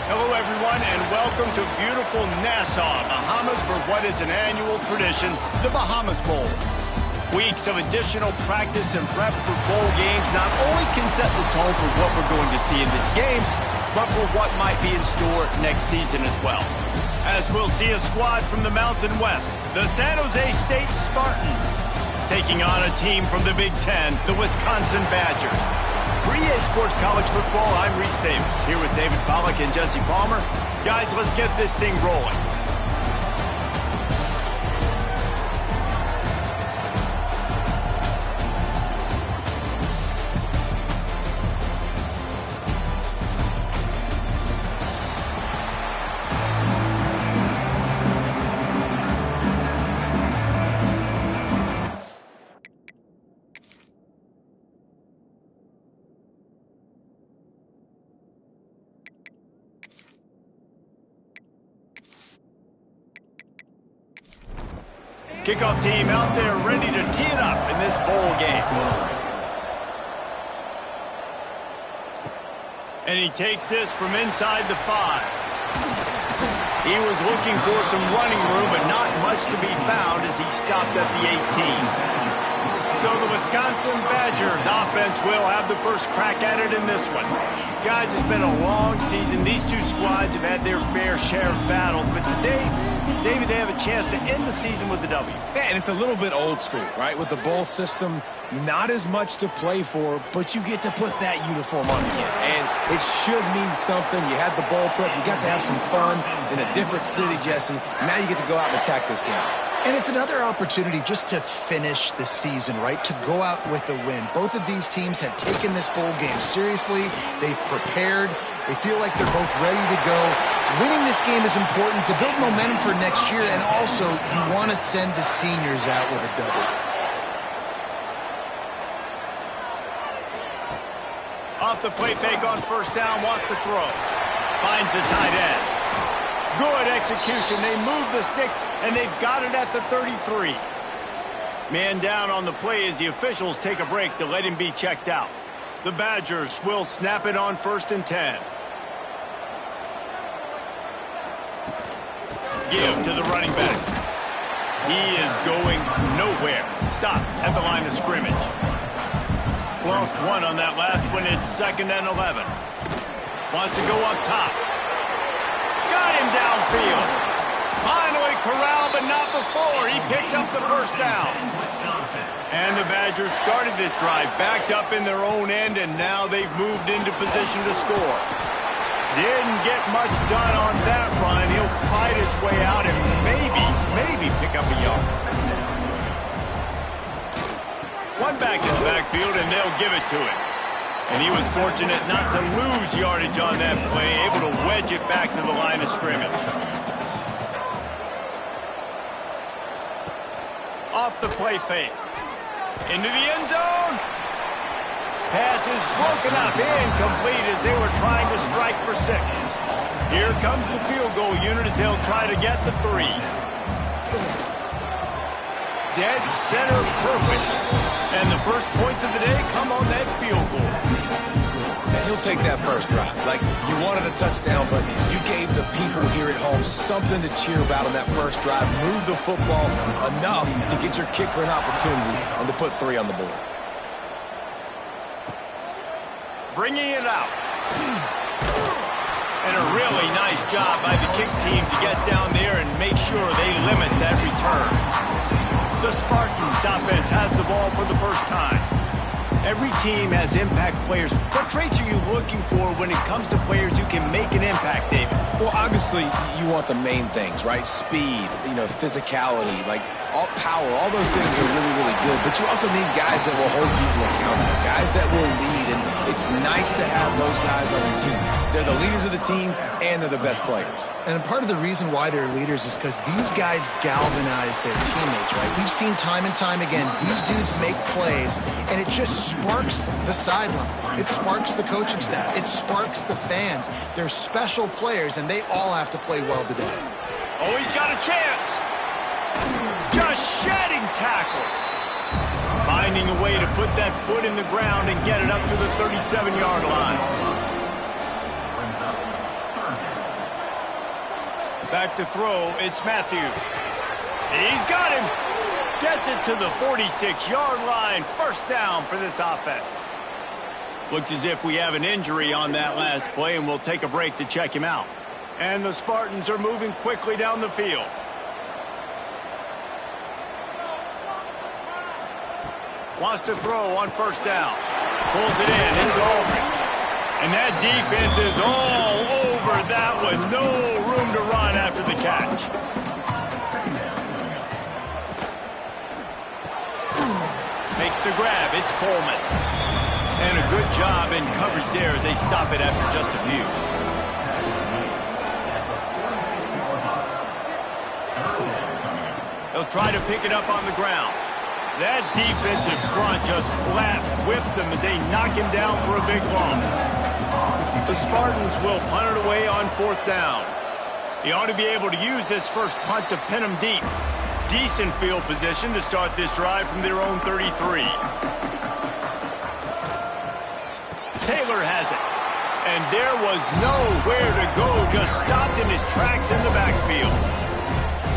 Hello, everyone, and welcome to beautiful Nassau, Bahamas, for what is an annual tradition, the Bahamas Bowl. Weeks of additional practice and prep for bowl games not only can set the tone for what we're going to see in this game, but for what might be in store next season as well. As we'll see a squad from the Mountain West, the San Jose State Spartans, taking on a team from the Big Ten, the Wisconsin Badgers. For EA Sports College Football, I'm Reese Davis, here with David Pollack and Jesse Palmer. Guys, let's get this thing rolling. Kickoff team out there ready to tee it up in this bowl game. And he takes this from inside the 5. He was looking for some running room, but not much to be found as he stopped at the 18. So the Wisconsin Badgers offense will have the first crack at it in this one. Guys, it's been a long season. These two squads have had their fair share of battles, but today, David, they have a chance to end the season with the W. Yeah, and it's a little bit old school, right? With the bowl system, not as much to play for, but you get to put that uniform on again. And it should mean something. You had the bowl prep. You got to have some fun in a different city, Jesse. Now you get to go out and attack this game. And it's another opportunity just to finish the season, right? To go out with a win. Both of these teams have taken this bowl game seriously. They've prepared. They feel like they're both ready to go. Winning this game is important to build momentum for next year, and also you want to send the seniors out with a double. Off the play fake on first down, wants to throw. Finds the tight end. Good execution. They move the sticks, and they've got it at the 33. Man down on the play as the officials take a break to let him be checked out. The Badgers will snap it on 1st and 10. Give to the running back. He is going nowhere. Stop at the line of scrimmage. Lost one on that last one. It's 2nd and 11. Wants to go up top. Got him downfield. Finally corralled, but not before. He picked up the first down. And the Badgers started this drive backed up in their own end, and now they've moved into position to score. Didn't get much done on that run. He'll fight his way out, and maybe field, and they'll give it to him. And he was fortunate not to lose yardage on that play, able to wedge it back to the line of scrimmage. Off the play fake. Into the end zone. Pass is broken up, incomplete as they were trying to strike for 6. Here comes the field goal unit as they'll try to get the 3. Dead center perfect. And the first points of the day come on that field goal. And he'll take that first drive. Like, you wanted a touchdown, but you gave the people here at home something to cheer about on that first drive. Move the football enough to get your kicker an opportunity and to put 3 on the board. Bringing it out. And a really nice job by the kick team to get down there and make sure they limit that return. The Spartans offense has the ball for the first time. Every team has impact players. What traits are you looking for when it comes to players who can make an impact, David? Well, obviously, you want the main things, right? Speed, physicality, like all power, all those things are really, really good. But you also need guys that will hold people accountable, guys that will lead, and it's nice to have those guys on your team. They're the leaders of the team, and they're the best players. And part of the reason why they're leaders is because these guys galvanize their teammates, right? We've seen time and time again, these dudes make plays, and it just sparks the sideline. It sparks the coaching staff. It sparks the fans. They're special players, and they all have to play well today. Oh, he's got a chance. Just shedding tackles. Finding a way to put that foot in the ground and get it up to the 37-yard line. Back to throw, it's Matthews. He's got him. Gets it to the 46-yard line. First down for this offense. Looks as if we have an injury on that last play, and we'll take a break to check him out. And the Spartans are moving quickly down the field. Wants to throw on first down. Pulls it in. It's Aldridge. And that defense is all over that one. No room to run after the catch. Makes the grab. It's Coleman. And a good job in coverage there as they stop it after just a few. They'll try to pick it up on the ground. That defensive front just flat whipped them as they knock him down for a big loss. The Spartans will punt it away on fourth down. He ought to be able to use this first punt to pin them deep. Decent field position to start this drive from their own 33. Taylor has it. And there was nowhere to go, just stopped in his tracks in the backfield.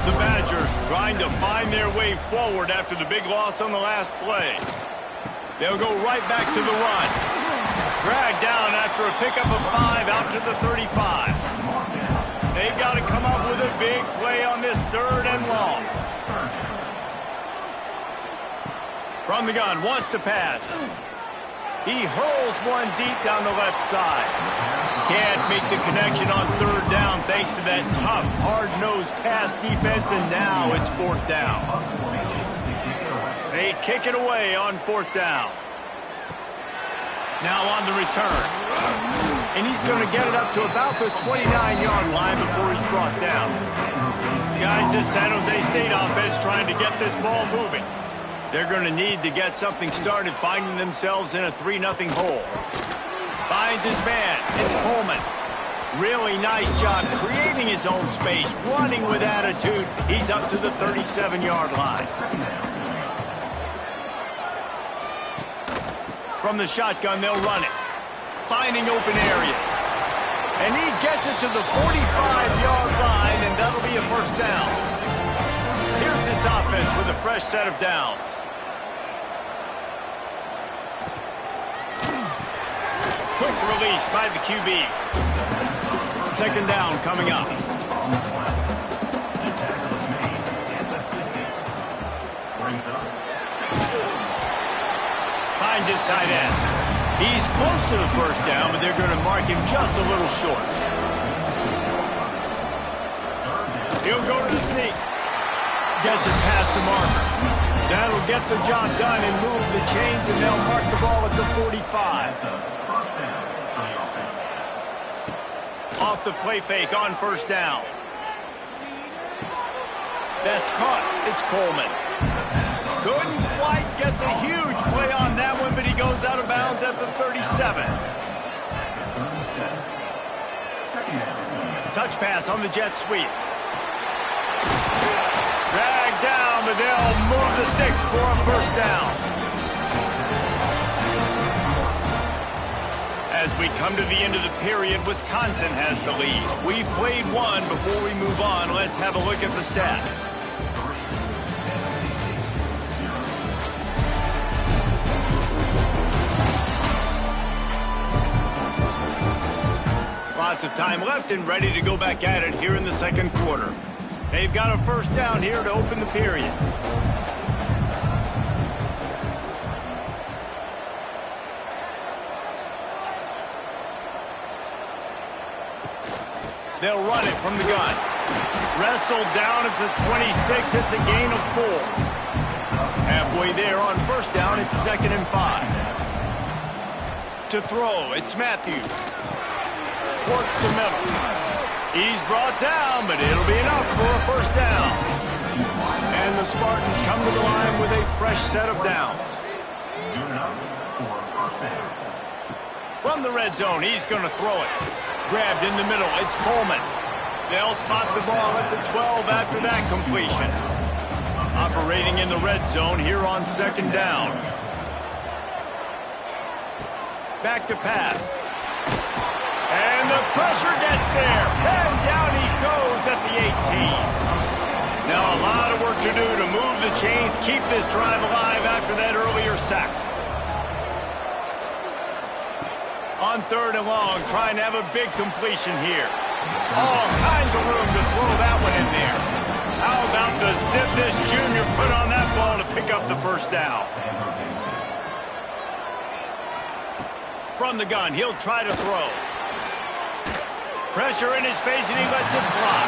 The Badgers trying to find their way forward after the big loss on the last play. They'll go right back to the run. Dragged down after a pickup of 5 out to the 35. They've got to come up with a big play on this 3rd and long. From the gun, wants to pass. He hurls one deep down the left side. Can't make the connection on 3rd down thanks to that tough, hard-nosed pass defense, and now it's 4th down. They kick it away on 4th down. Now on the return. And he's going to get it up to about the 29-yard line before he's brought down. Guys, this San Jose State offense trying to get this ball moving. They're going to need to get something started, finding themselves in a 3-0 hole. Finds his man. It's Coleman. Really nice job creating his own space, running with attitude. He's up to the 37-yard line. From the shotgun, they'll run it. Finding open areas. And he gets it to the 45-yard line, and that'll be a first down. Here's this offense with a fresh set of downs. Quick release by the QB. 2nd down coming up. Finds his tight end. He's close to the first down, but they're going to mark him just a little short. He'll go to the sneak. Gets it past the marker. That'll get the job done and move the chains, and they'll mark the ball at the 45. Off the play fake on first down. That's caught. It's Coleman. Couldn't quite get the huge play on that one, but he goes out of bounds at the 37. Touch pass on the jet sweep. Dragged down, but they'll move the sticks for a first down. As we come to the end of the period, Wisconsin has the lead. We've played one. Before we move on, let's have a look at the stats. Lots of time left and ready to go back at it here in the second quarter. They've got a first down here to open the period. They'll run it from the gun. Wrestled down at the 26. It's a gain of 4. Halfway there on first down, it's 2nd and 5. To throw, it's Matthews. Works the middle. He's brought down, but it'll be enough for a first down. And the Spartans come to the line with a fresh set of downs. From the red zone, he's going to throw it. Grabbed in the middle, it's Coleman. They'll spot the ball at the 12 after that completion. Operating in the red zone here on second down. Back to pass. And the pressure gets there. And down he goes at the 18. Now a lot of work to do to move the chains, keep this drive alive after that earlier sack. On 3rd and long, trying to have a big completion here. All kinds of room to throw that one in there. How about the zip this junior put on that ball to pick up the first down? From the gun, he'll try to throw. Pressure in his face, and he lets it fly.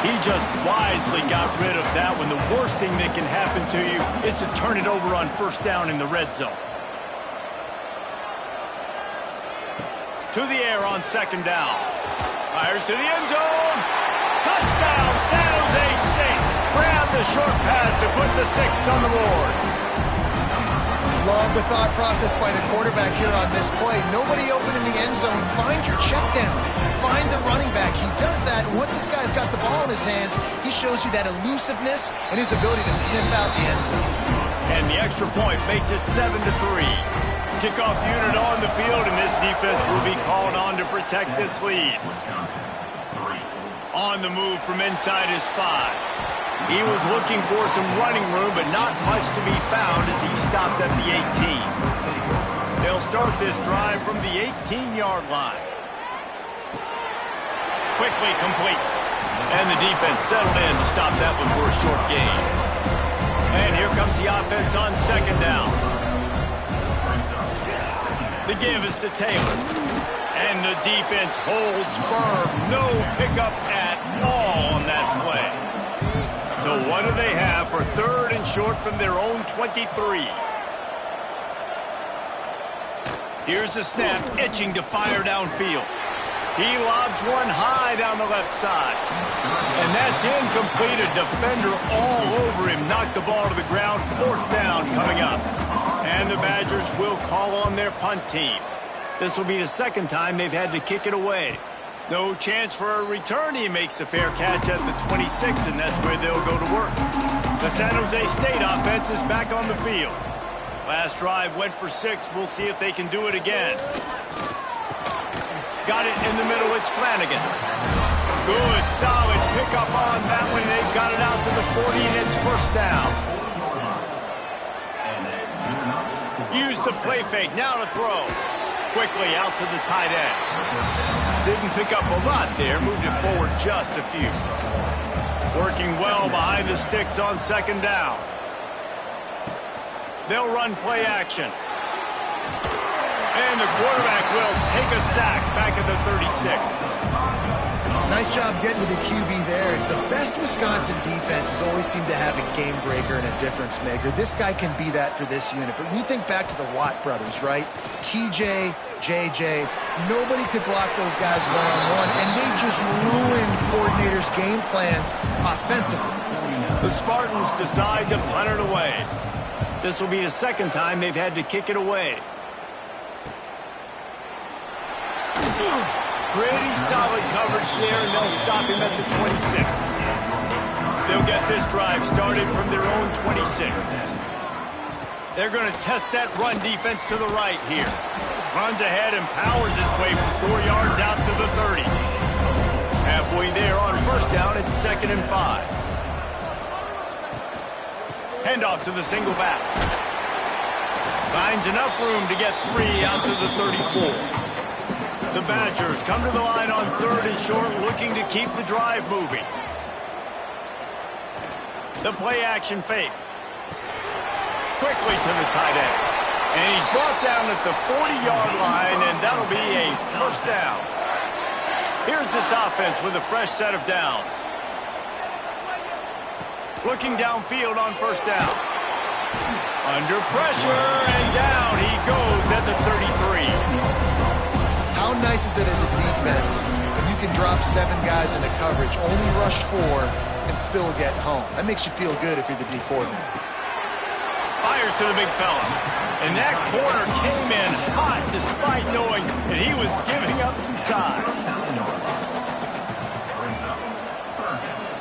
He just wisely got rid of that one. The worst thing that can happen to you is to turn it over on first down in the red zone. To the air on second down. Fires to the end zone. Touchdown, San Jose State. Grab the short pass to put the 6 on the board. Love the thought process by the quarterback here on this play. Nobody open in the end zone. Find your check down. Find the running back. He does that, and once this guy's got the ball in his hands, he shows you that elusiveness and his ability to sniff out the end zone. And the extra point makes it 7-3. Kickoff unit on the field, and this defense will be called on to protect this lead. On the move from inside his 5. He was looking for some running room, but not much to be found as he stopped at the 18. They'll start this drive from the 18-yard line. Quickly complete. And the defense settled in to stop that one for a short gain. And here comes the offense on second down. The give is to Taylor. And the defense holds firm. No pickup at all on that play. So what do they have for 3rd and short from their own 23? Here's the snap, itching to fire downfield. He lobs one high down the left side. And that's incomplete. A defender all over him. Knocked the ball to the ground. 4th down coming up. And the Badgers will call on their punt team. This will be the 2nd time they've had to kick it away. No chance for a return. He makes the fair catch at the 26, and that's where they'll go to work. The San Jose State offense is back on the field. Last drive went for 6. We'll see if they can do it again. Got it in the middle. It's Flanagan. Good, solid pickup on that one. They've got it out to the 40, and it's first down. Use the play fake. Now to throw. Quickly out to the tight end. Didn't pick up a lot there. Moved it forward just a few. Working well behind the sticks on second down. They'll run play action. And the quarterback will take a sack back at the 36. Nice job getting to the QB there. The best Wisconsin defenses always seem to have a game breaker and a difference maker. This guy can be that for this unit. But when you think back to the Watt brothers, right? TJ, JJ, nobody could block those guys one-on-one, and they just ruined coordinators' game plans offensively. The Spartans decide to punt it away. This will be the second time they've had to kick it away. Pretty solid coverage there, and they'll stop him at the 26. They'll get this drive started from their own 26. They're going to test that run defense to the right here. Runs ahead and powers his way for 4 yards out to the 30. Halfway there on first down, it's 2nd and 5. Handoff to the single back. Finds enough room to get 3 out to the 34. The Badgers come to the line on 3rd and short, looking to keep the drive moving. The play-action fake. Quickly to the tight end. And he's brought down at the 40-yard line, and that'll be a first down. Here's this offense with a fresh set of downs. Looking downfield on first down. Under pressure, and down he goes at the 33. How nice is it as a defense when you can drop 7 guys into coverage, only rush 4, and still get home? That makes you feel good if you're the D coordinator. Fires to the big fella. And that corner came in hot despite knowing that he was giving up some size.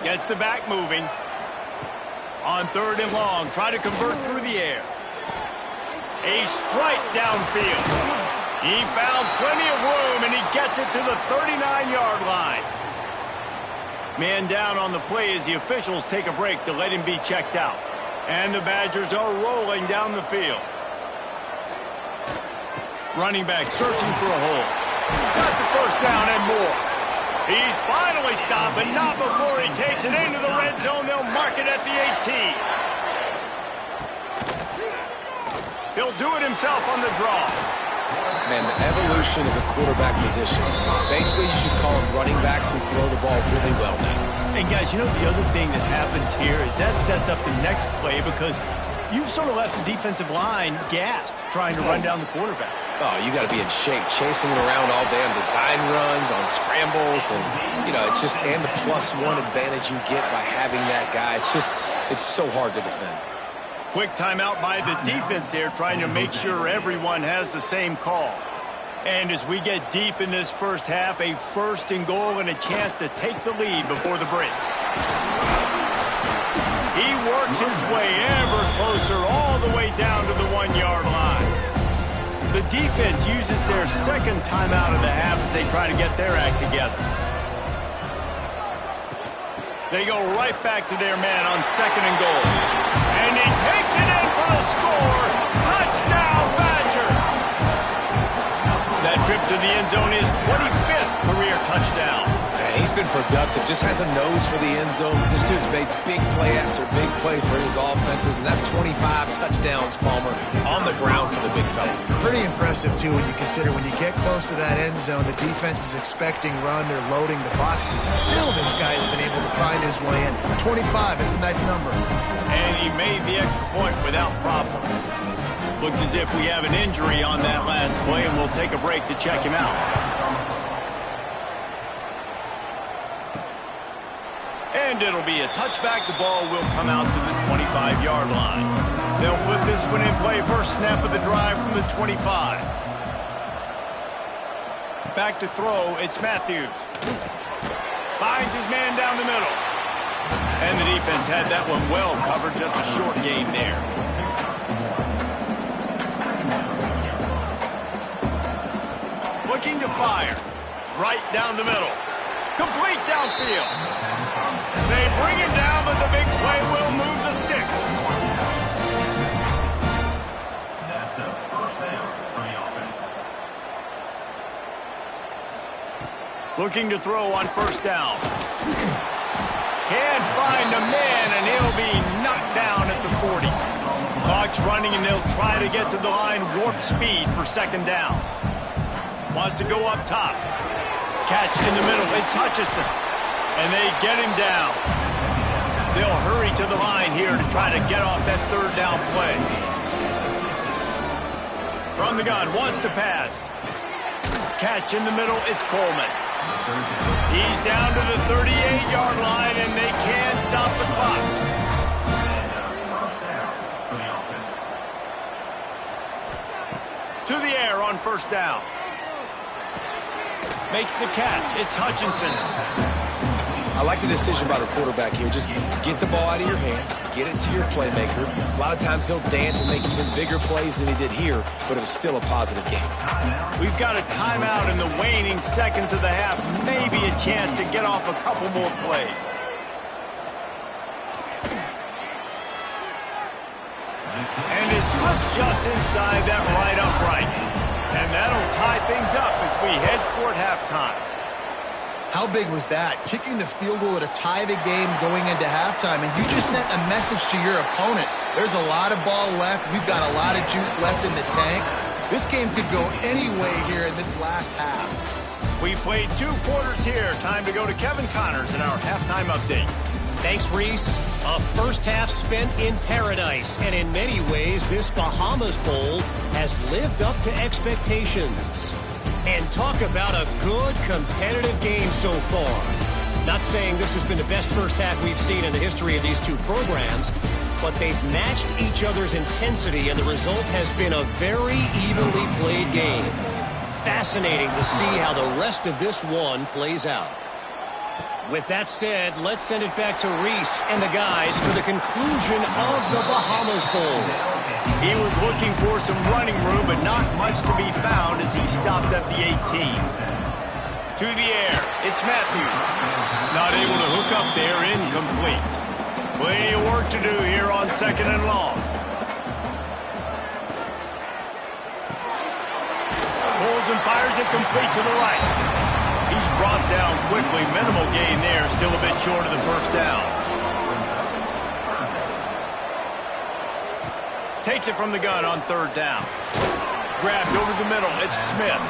Gets the back moving. On 3rd and long, try to convert through the air. A strike downfield. He found plenty of room, and he gets it to the 39-yard line. Man down on the play as the officials take a break to let him be checked out. And the Badgers are rolling down the field. Running back searching for a hole. Got the first down and more. He's finally stopped, but not before he takes it into the red zone. They'll mark it at the 18. He'll do it himself on the draw. Man, the evolution of the quarterback position. Basically, you should call them running backs who throw the ball really well now. And guys, you know the other thing that happens here is that sets up the next play because you've sort of left the defensive line gassed trying to run down the quarterback. Oh, you got to be in shape, chasing it around all day on design runs, on scrambles, and, you know, it's just, and the +1 advantage you get by having that guy. It's so hard to defend. Quick timeout by the defense there, trying to make sure everyone has the same call. And as we get deep in this first half, a 1st and goal and a chance to take the lead before the break. He works his way ever closer all the way down to the 1-yard line. The defense uses their 2nd timeout of the half as they try to get their act together. They go right back to their man on 2nd and goal. And he takes it in for the score. Touchdown, Badger! That trip to the end zone is 25th career touchdown. Man, he's been productive, just has a nose for the end zone. This dude's made big play after big play for his offenses, and that's 25 touchdowns, Palmer, on the ground for the big fella. Pretty impressive, too, when you consider when you get close to that end zone, the defense is expecting run, they're loading the boxes. Still, this guy's been able to find his way in. 25, it's a nice number. And he made the extra point without problem. Looks as if we have an injury on that last play, and we'll take a break to check him out. And it'll be a touchback. The ball will come out to the 25-yard line. They'll put this one in play. First snap of the drive from the 25. Back to throw, it's Matthews. Finds his man down the middle. And the defense had that one well covered, just a short game there. Looking to fire. Right down the middle. Complete downfield. They bring it down, but the big play will move the sticks. That's a first down for the offense. Looking to throw on first down. Can't find a man, and he'll be knocked down at the 40. Clock's running, and they'll try to get to the line warp speed for 2nd down. Wants to go up top. Catch in the middle. It's Hutchinson. And they get him down. They'll hurry to the line here to try to get off that third down play. From the gun, wants to pass. Catch in the middle, it's Coleman. He's down to the 38-yard line, and they can't stop the clock. To the air on first down. Makes the catch. It's Hutchinson. I like the decision by the quarterback here. Just get the ball out of your hands, get it to your playmaker. A lot of times he'll dance and make even bigger plays than he did here, but it was still a positive game. We've got a timeout in the waning seconds of the half. Maybe a chance to get off a couple more plays. And it slips just inside that right upright. And that'll tie things up as we head toward halftime. How big was that? Kicking the field goal to tie the game going into halftime, and you just sent a message to your opponent. There's a lot of ball left. We've got a lot of juice left in the tank. This game could go any way here in this last half. We played 2 quarters here. Time to go to Kevin Connors in our halftime update. Thanks, Reese. A first half spent in paradise, and in many ways, this Bahamas Bowl has lived up to expectations. And talk about a good competitive game so far. Not saying this has been the best first half we've seen in the history of these two programs, but they've matched each other's intensity, and the result has been a very evenly played game. Fascinating to see how the rest of this one plays out. With that said, let's send it back to Reese and the guys for the conclusion of the Bahamas Bowl. He was looking for some running room, but not much to be found as he stopped at the 18. To the air, it's Matthews. Not able to hook up there, incomplete. Plenty of work to do here on 2nd and long. Pulls and fires it complete to the right. He's brought down quickly. Minimal gain there. Still a bit short of the first down. Takes it from the gun on 3rd down. Grabbed over the middle. It's Smith.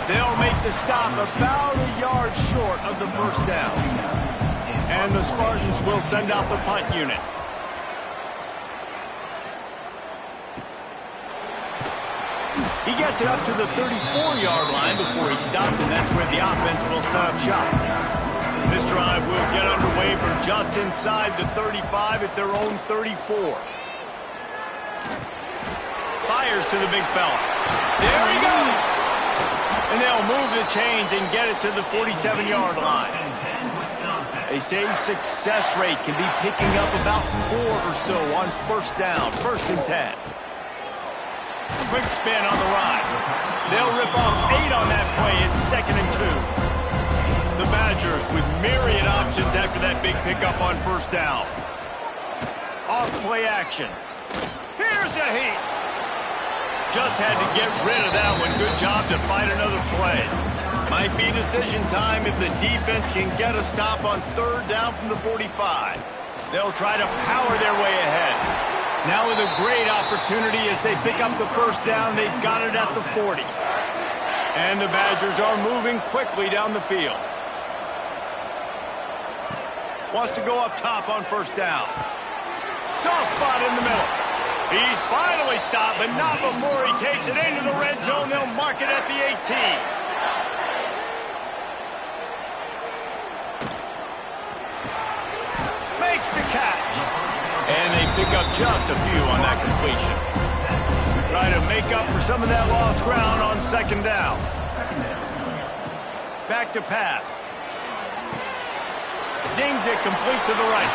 They'll make the stop about a yard short of the first down. And the Spartans will send out the punt unit. He gets it up to the 34-yard line before he stopped, and that's where the offense will set up shop. This drive will get underway from just inside the 35 at their own 34. Fires to the big fella. There he goes! And they'll move the chains and get it to the 47-yard line. They say success rate can be picking up about 4 or so on first down, 1st and 10. Quick spin on the ride. They'll rip off 8 on that play. It's 2nd and 2. The Badgers with myriad options after that big pickup on first down. Off play action. Here's a heat. Just had to get rid of that one. Good job to fight another play. Might be decision time if the defense can get a stop on 3rd down from the 45. They'll try to power their way ahead. Now with a great opportunity as they pick up the first down, they've got it at the 40. And the Badgers are moving quickly down the field. Wants to go up top on first down. Soft spot in the middle. He's finally stopped, but not before he takes it into the red zone. They'll mark it at the 18. Makes the catch. And they pick up just a few on that completion. Try to make up for some of that lost ground on 2nd down. Back to pass. Zings it complete to the right.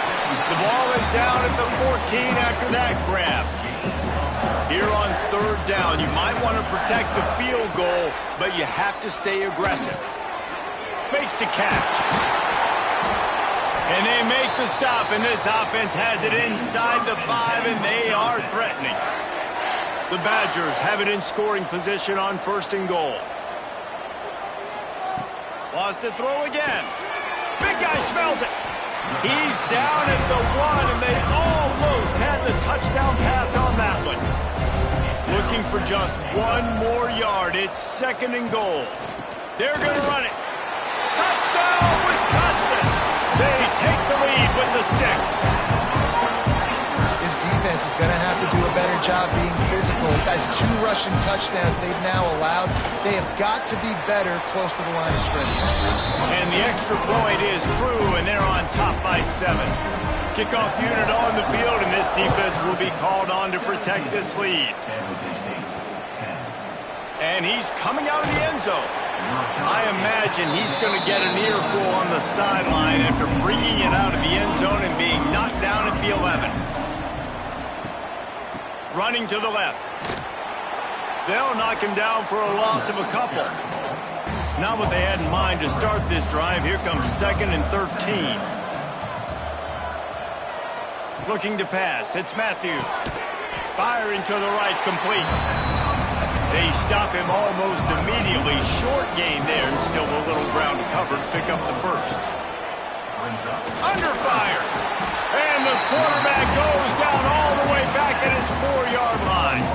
The ball is down at the 14 after that grab. Here on 3rd down, you might want to protect the field goal, but you have to stay aggressive. Makes the catch. And they make the stop, and this offense has it inside the 5, and they are threatening. The Badgers have it in scoring position on 1st and goal. Wants to throw again. Big guy smells it. He's down at the 1, and they almost had the touchdown pass on that one. Looking for just 1 more yard. It's 2nd and goal. They're going to run it. Touchdown, Wisconsin! They take the lead with the 6. His defense is going to have to do a better job being physical. That's 2 rushing touchdowns they've now allowed. They have got to be better close to the line of scrimmage. And the extra point is true, and they're on top by 7. Kickoff unit on the field, and this defense will be called on to protect this lead. And he's coming out of the end zone. I imagine he's going to get an earful on the sideline after bringing it out of the end zone and being knocked down at the 11. Running to the left. They'll knock him down for a loss of a couple. Not what they had in mind to start this drive. Here comes 2nd and 13. Looking to pass. It's Matthews. Firing to the right, complete. They stop him almost immediately. Short gain there, and still a little ground to cover to pick up the first. Under fire. And the quarterback goes down all the way back at his 4-yard line.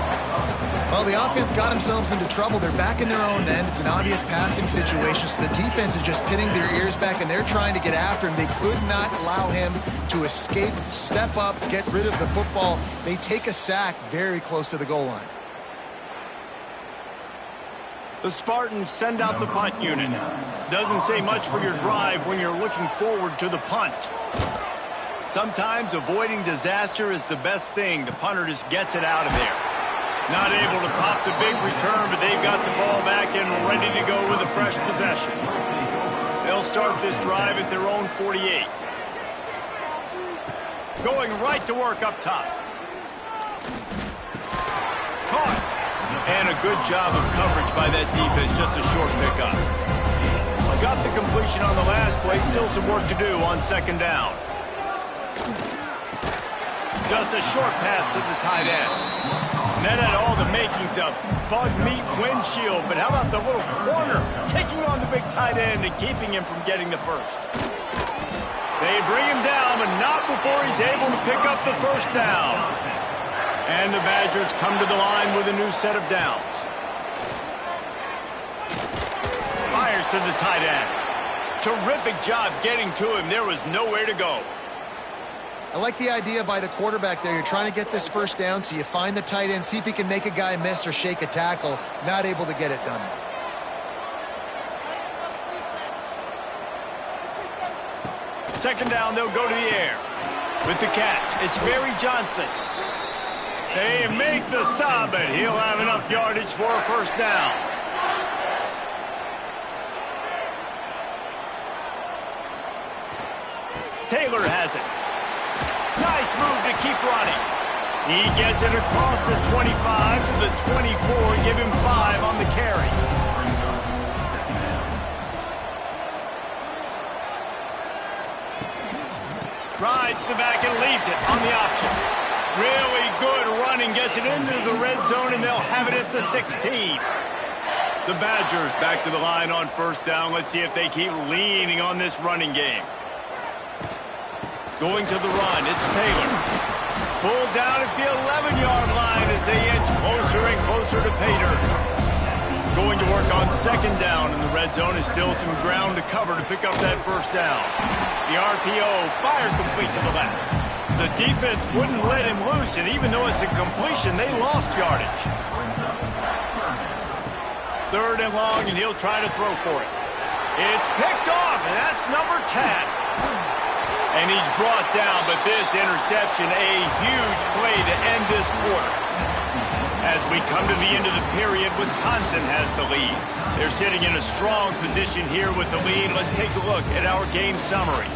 Well, the offense got themselves into trouble. They're back in their own end. It's an obvious passing situation, so the defense is just pinning their ears back, and they're trying to get after him. They could not allow him to escape, step up, get rid of the football. They take a sack very close to the goal line. The Spartans send out the punt unit. Doesn't say much for your drive when you're looking forward to the punt. Sometimes avoiding disaster is the best thing. The punter just gets it out of there. Not able to pop the big return, but they've got the ball back and ready to go with a fresh possession. They'll start this drive at their own 48. Going right to work up top. Caught. And a good job of coverage by that defense, just a short pickup. Got the completion on the last play, still some work to do on 2nd down. Just a short pass to the tight end. And that had all the makings of bug meat windshield, but how about the little corner taking on the big tight end and keeping him from getting the first? They bring him down, but not before he's able to pick up the first down. And the Badgers come to the line with a new set of downs. Fires to the tight end. Terrific job getting to him. There was nowhere to go. I like the idea by the quarterback there. You're trying to get this first down, so you find the tight end, see if he can make a guy miss or shake a tackle. Not able to get it done. Second down, they'll go to the air. With the catch, it's Barry Johnson. They make the stop, but he'll have enough yardage for a first down. Taylor has it. Nice move to keep running. He gets it across the 25 to the 24, give him 5 on the carry. Rides the back and leaves it on the option. Really good running, gets it into the red zone, and they'll have it at the 16. The Badgers back to the line on first down. Let's see if they keep leaning on this running game. Going to the run, it's Taylor. Pulled down at the 11-yard line as they inch closer and closer to pay dirt. Going to work on second down in the red zone is still some ground to cover to pick up that first down. The RPO fired complete to the left. The defense wouldn't let him loose, and even though it's a completion, they lost yardage. Third and long, and he'll try to throw for it. It's picked off, and that's number 10. And he's brought down, but this interception, a huge play to end this quarter. As we come to the end of the period, Wisconsin has the lead. They're sitting in a strong position here with the lead. Let's take a look at our game summary.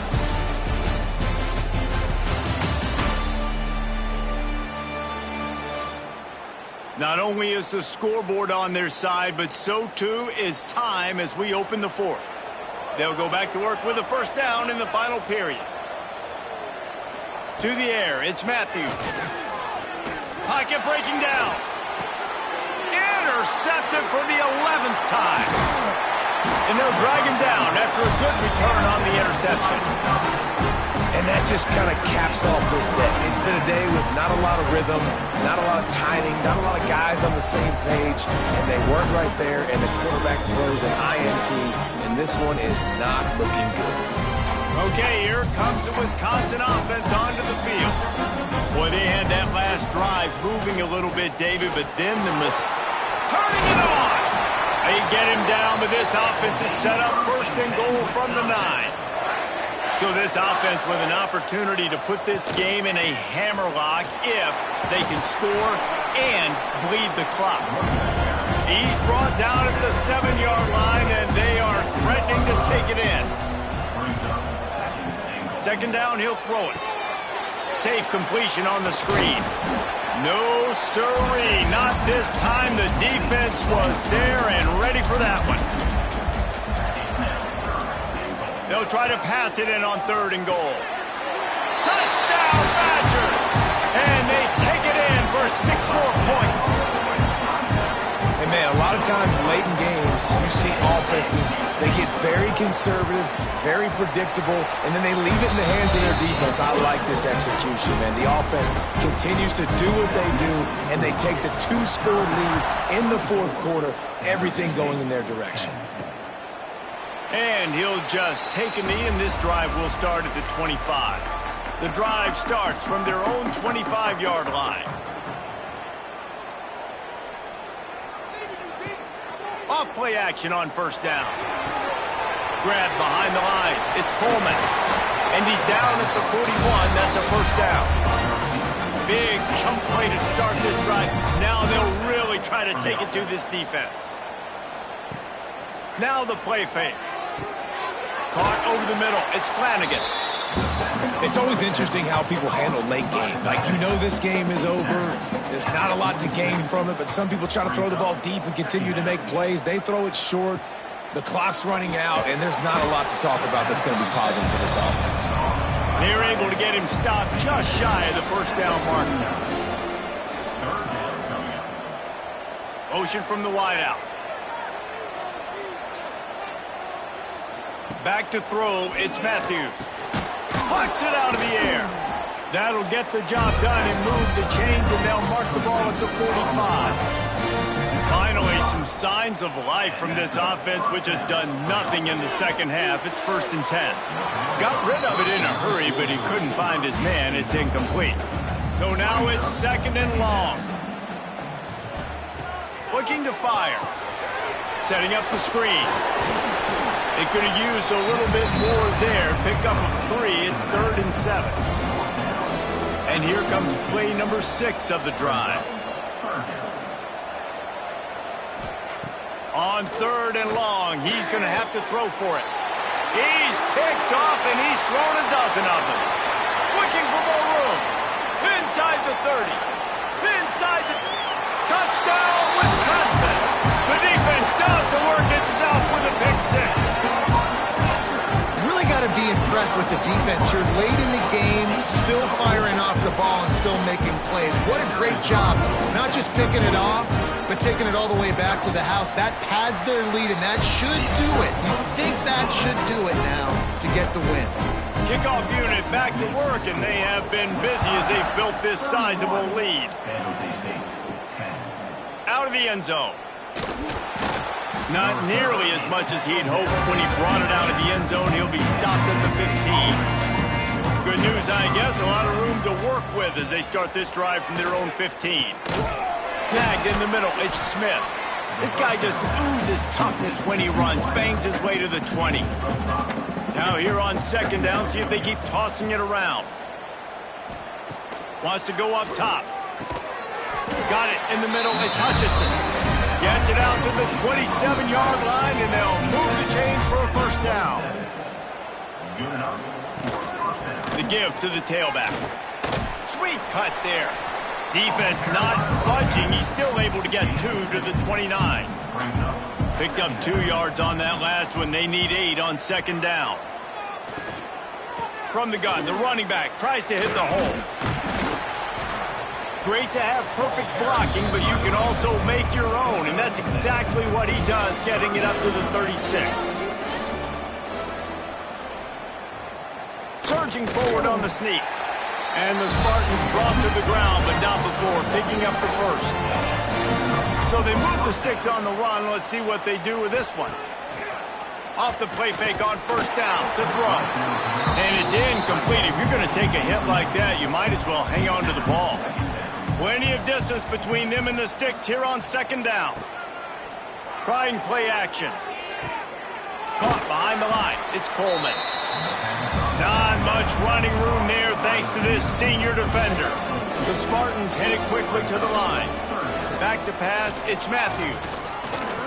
Not only is the scoreboard on their side, but so too is time as we open the fourth. They'll go back to work with a first down in the final period. To the air, it's Matthews. Pocket breaking down. Intercepted for the 11th time. And they'll drag him down after a good return on the interception. And that just kind of caps off this day. It's been a day with not a lot of rhythm, not a lot of timing, not a lot of guys on the same page, and they weren't right there, and the quarterback throws an INT, and this one is not looking good. Okay, here comes the Wisconsin offense onto the field. Boy, they had that last drive moving a little bit, David, but then turning it on. They get him down, but this offense is set up first and goal from the 9. So this offense with an opportunity to put this game in a hammerlock if they can score and bleed the clock. He's brought down at the 7-yard line, and they are threatening to take it in. Second down, he'll throw it. Safe completion on the screen. No, sirree, not this time. The defense was there and ready for that one. They'll try to pass it in on 3rd and goal. Touchdown, Badgers! And they take it in for 6 more points. And, man, a lot of times late in games, you see offenses, they get very conservative, very predictable, and then they leave it in the hands of their defense. I like this execution, man. The offense continues to do what they do, and they take the 2-score lead in the 4th quarter, everything going in their direction. And he'll just take a knee, and this drive will start at the 25. The drive starts from their own 25-yard line. Off-play action on 1st down. Grab behind the line. It's Coleman. And he's down at the 41. That's a 1st down. Big chunk play to start this drive. Now they'll really try to take it to this defense. Now the play fake. Caught over the middle. It's Flanagan. It's always interesting how people handle late game. Like, you know this game is over. There's not a lot to gain from it, but some people try to throw the ball deep and continue to make plays. They throw it short. The clock's running out, and there's not a lot to talk about that's going to be positive for this offense. They're able to get him stopped just shy of the 1st down mark. Motion from the wideout. Back to throw. It's Matthews. Pucks it out of the air. That'll get the job done and move the chains, and they'll mark the ball at the 45. Finally, some signs of life from this offense, which has done nothing in the second half. It's 1st and 10. Got rid of it in a hurry, but he couldn't find his man. It's incomplete. So now it's 2nd and long. Looking to fire. Setting up the screen. They could have used a little bit more there. Pick up a 3. It's 3rd and 7. And here comes play number 6 of the drive. On 3rd and long, he's going to have to throw for it. He's picked off, and he's thrown a dozen of them. Looking for more room. Inside the 30. Inside the... Touchdown, Wisconsin! The defense does the work itself with a pick 6. Really got to be impressed with the defense here late in the game, still firing off the ball and still making plays. What a great job. Not just picking it off, but taking it all the way back to the house. That pads their lead, and that should do it. You think that should do it now to get the win. Kickoff unit back to work, and they have been busy as they've built this sizable lead. Out of the end zone. Not nearly as much as he'd hoped when he brought it out of the end zone. He'll be stopped at the 15. Good news, I guess. A lot of room to work with as they start this drive from their own 15. Snagged in the middle. It's Smith. This guy just oozes toughness when he runs. Bangs his way to the 20. Now here on 2nd down, see if they keep tossing it around. Wants to go up top. Got it in the middle. It's Hutchinson. Gets it out to the 27-yard line, and they'll move the chains for a 1st down. The give to the tailback. Sweet cut there. Defense not budging. He's still able to get 2 to the 29. Picked up 2 yards on that last one. They need 8 on 2nd down. From the gun, the running back tries to hit the hole. Great to have perfect blocking, but you can also make your own, and that's exactly what he does, getting it up to the 36. Surging forward on the sneak. And the Spartans brought to the ground, but not before picking up the 1st. So they move the sticks on the run. Let's see what they do with this one. Off the play fake on first down to throw. And it's incomplete. If you're going to take a hit like that, you might as well hang on to the ball. Plenty of distance between them and the sticks here on second down. Trying play action. Caught behind the line. It's Coleman. Not much running room there thanks to this senior defender. The Spartans headed quickly to the line. Back to pass, it's Matthews.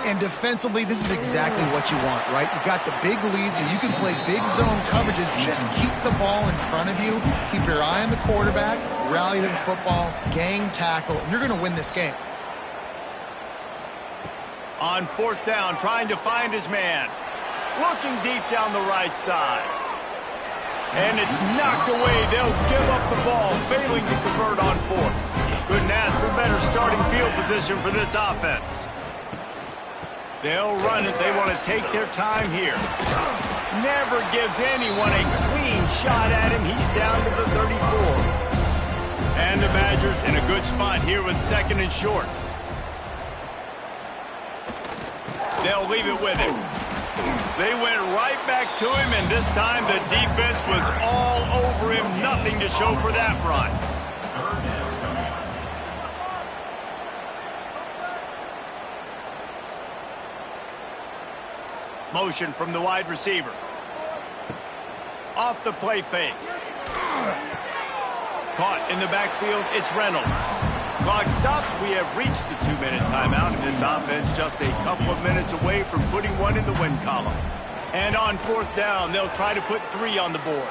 And defensively, this is exactly what you want, right? You got the big lead, so you can play big zone coverages. Just keep the ball in front of you. Keep your eye on the quarterback. Rally to the football. Gang tackle. And you're going to win this game. On fourth down, trying to find his man. Looking deep down the right side. And it's knocked away. They'll give up the ball, failing to convert on fourth. Couldn't ask for better starting field position for this offense. They'll run it. They want to take their time here. Never gives anyone a clean shot at him. He's down to the 34. And the Badgers in a good spot here with second and short. They'll leave it with him. They went right back to him, and this time the defense was all over him. Nothing to show for that run. Motion from the wide receiver. Off the play fake. Caught in the backfield, it's Reynolds. Clock stops. We have reached the 2-minute timeout, and this offense just a couple of minutes away from putting one in the win column. And on fourth down, they'll try to put 3 on the board.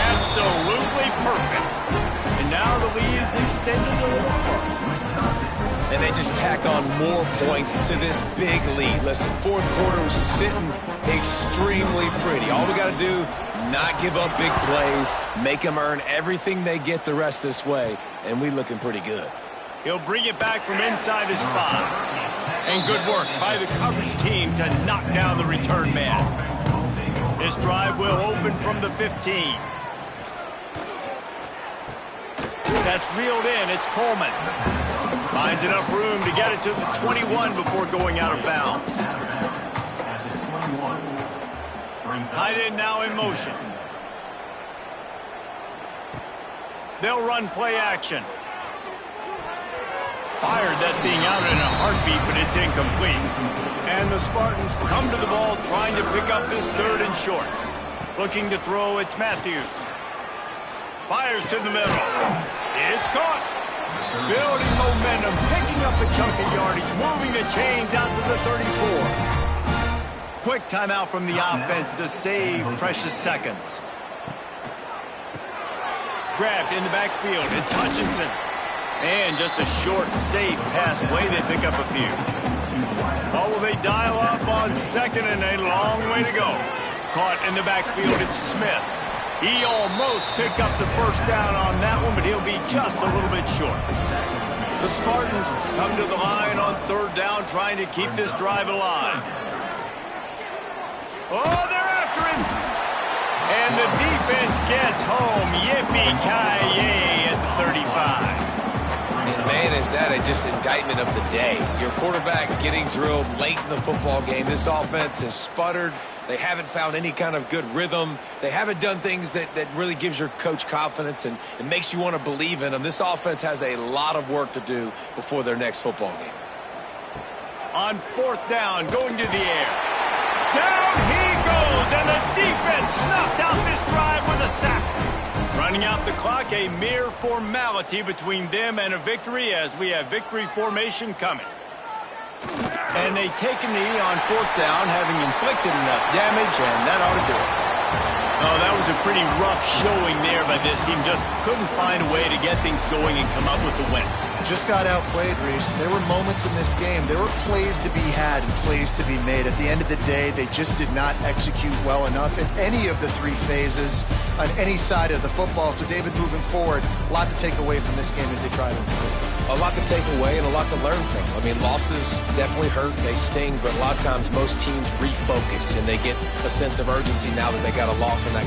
Absolutely perfect. And now the lead is extended a little further. And they just tack on more points to this big lead. Listen, fourth quarter was sitting extremely pretty. All we got to do, not give up big plays, make them earn everything they get the rest this way, and we looking pretty good. He'll bring it back from inside his 5. And good work by the coverage team to knock down the return man. This drive will open from the 15. That's reeled in. It's Coleman. Finds enough room to get it to the 21 before going out of bounds. Tight end now in motion. They'll run play action. Fired that thing out in a heartbeat, but it's incomplete. And the Spartans come to the ball trying to pick up this third and short. Looking to throw, it's Matthews. Fires to the middle. It's caught. Building momentum, picking up a chunk of yardage, moving the chains out to the 34. Quick timeout from the offense to save precious seconds. Grabbed in the backfield, it's Hutchinson. And just a short, safe pass play, they pick up a few. Oh, will they dial up on second and a long way to go. Caught in the backfield, it's Smith. He almost picked up the first down on that one, but he'll be just a little bit short. The Spartans come to the line on third down, trying to keep this drive alive. Oh, they're after him. And the defense gets home. Yippee-ki-yay at the 35. And man, is that just indictment of the day. Your quarterback getting drilled late in the football game. This offense has sputtered. They haven't found any kind of good rhythm. They haven't done things that really gives your coach confidence and it makes you want to believe in them. This offense has a lot of work to do before their next football game. On fourth down, going to the air. Down he goes, and the defense snuffs out this drive with a sack. Running out the clock, a mere formality between them and a victory as we have victory formation coming. And they take a knee on fourth down, having inflicted enough damage, and that ought to do it. Oh, that was a pretty rough showing there by this team. Just couldn't find a way to get things going and come up with the win. Just got outplayed, Reese. There were moments in this game. There were plays to be had and plays to be made. At the end of the day, they just did not execute well enough in any of the 3 phases on any side of the football. So, David, moving forward, a lot to take away from this game as they try to improve. A lot to take away and a lot to learn from. I mean, losses definitely hurt, they sting, but a lot of times most teams refocus and they get a sense of urgency now that they got a loss in that